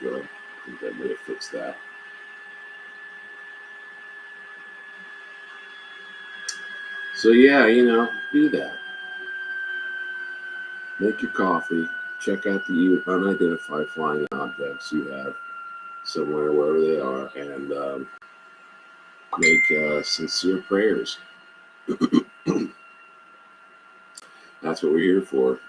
good. I think that may have fixed that. So yeah, do that. Make your coffee. Check out the unidentified flying objects you have somewhere, wherever they are, and make sincere prayers. That's what we're here for.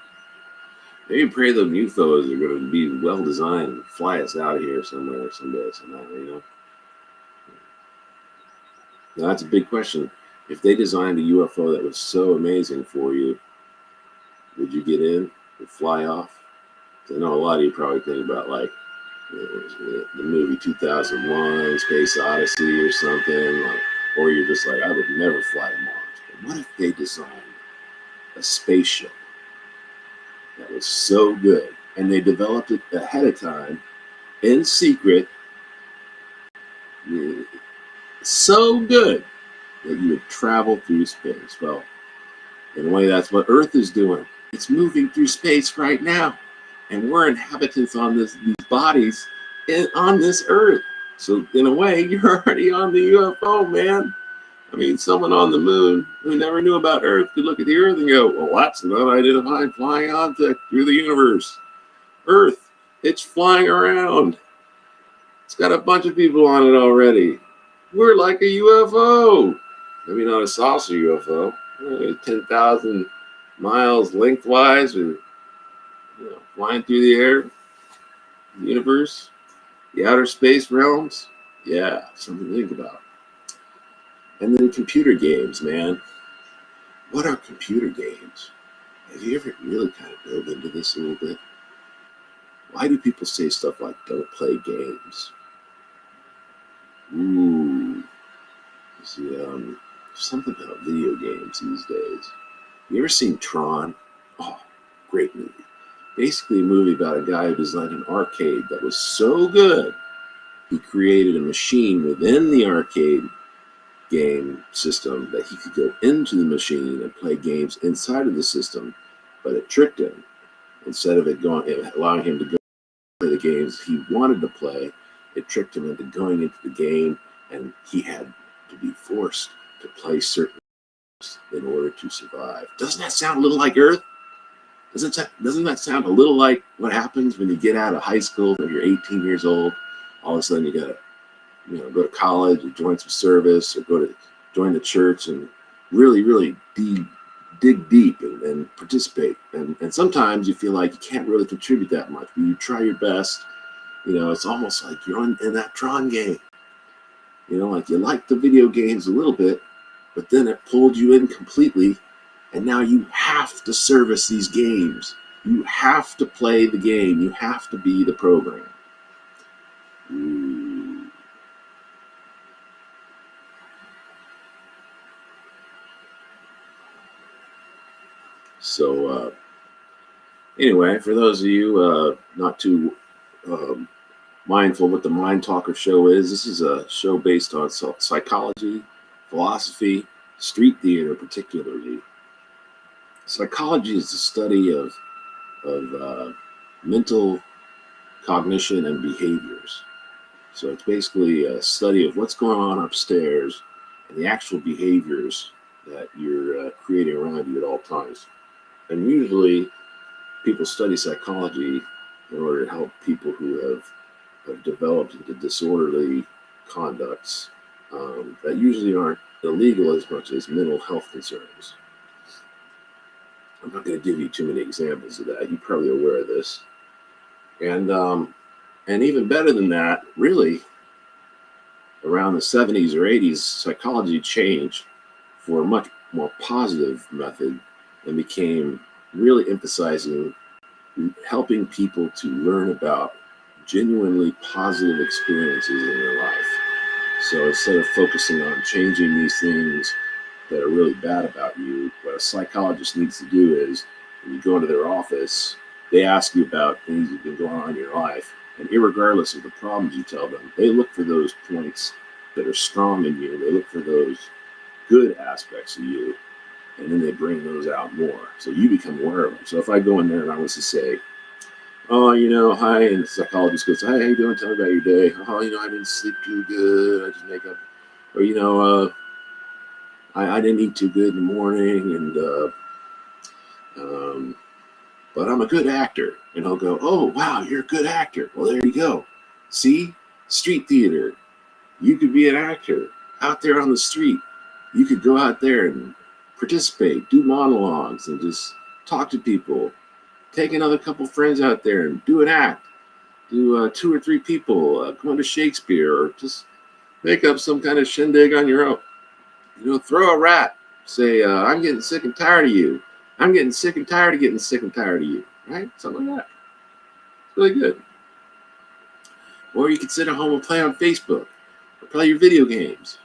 Maybe pray the UFOs are going to be well designed and fly us out of here somewhere, someday, somehow. Now, that's a big question. If they designed a UFO that was so amazing for you, would you get in and fly off? I know a lot of you probably think about like the movie 2001, Space Odyssey or something, or you're just like, I would never fly to Mars. But what if they designed a spaceship that was so good and they developed it ahead of time in secret, so good that you would travel through space? Well, in a way, that's what Earth is doing. It's moving through space right now, and we're inhabitants on these bodies on this Earth. So in a way, you're already on the UFO, man. I mean, someone on the moon who never knew about Earth could look at the Earth and go, well, that's an unidentified flying object through the universe. Earth, it's flying around. It's got a bunch of people on it already. We're like a UFO. Maybe not a saucer UFO. 10,000 miles lengthwise, or flying through the air, the universe, the outer space realms. Yeah, something to think about. And then computer games, man. What are computer games? Have you ever really kind of dove into this a little bit? Why do people say stuff like, don't play games? Ooh. See, something about video games these days. You ever seen Tron? Oh, great movie. Basically a movie about a guy who designed an arcade that was so good, he created a machine within the arcade game system that he could go into the machine and play games inside of the system, but it tricked him. Instead of allowing him to go play the games he wanted to play, it tricked him into going into the game, and he had to be forced to play certain games in order to survive. Doesn't that sound a little like Earth? Doesn't that sound a little like what happens when you get out of high school when you're 18 years old? All of a sudden you gotta, go to college or join some service or join the church and really, really dig deep and participate. And sometimes you feel like you can't really contribute that much, but you try your best. It's almost like you're in that Tron game. Like you like the video games a little bit, but then it pulled you in completely. And now you have to service these games. You have to play the game. You have to be the program. Ooh. So anyway, for those of you not too mindful what the Mind Talker show is, this is a show based on psychology, philosophy, street theater particularly. Psychology is the study of mental cognition and behaviors. So it's basically a study of what's going on upstairs and the actual behaviors that you're creating around you at all times. And usually people study psychology in order to help people who have developed into disorderly conducts that usually aren't illegal as much as mental health concerns. I'm not going to give you too many examples of that. You're probably aware of this. And even better than that, really, around the 70s or 80s, psychology changed for a much more positive method and became really emphasizing helping people to learn about genuinely positive experiences in their life. So instead of focusing on changing these things that are really bad about you, what a psychologist needs to do is, when you go into their office, they ask you about things that have been going on in your life, and irregardless of the problems you tell them, they look for those points that are strong in you. They look for those good aspects of you, and then they bring those out more. So you become aware of them. So if I go in there and I was to say, Oh, hi, and the psychologist goes, "Hi, how you doing? Tell me about your day." "Oh, I didn't sleep too good. I just make up." Or, I didn't eat too good in the morning, and um, but I'm a good actor. And I'll go, "Oh, wow, you're a good actor. Well, there you go. See, street theater. You could be an actor out there on the street. You could go out there and participate, do monologues, and just talk to people. Take another couple friends out there and do an act. Do two or three people go into Shakespeare, or just make up some kind of shindig on your own. Throw a rat. Say, I'm getting sick and tired of you. I'm getting sick and tired of getting sick and tired of you. Right? Something like that. It's really good. Or you could sit at home and play on Facebook, or play your video games,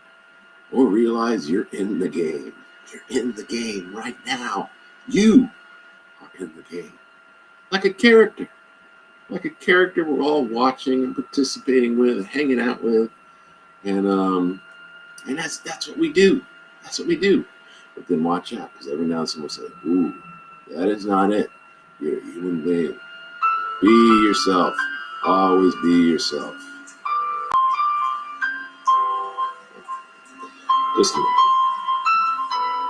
or realize you're in the game. You're in the game right now. You are in the game. Like a character. Like a character we're all watching and participating with and hanging out with. And that's what we do. That's what we do. But then watch out, because every now and then someone will say, "Ooh, that is not it. You're a human being. Be yourself. Always be yourself." Just a minute.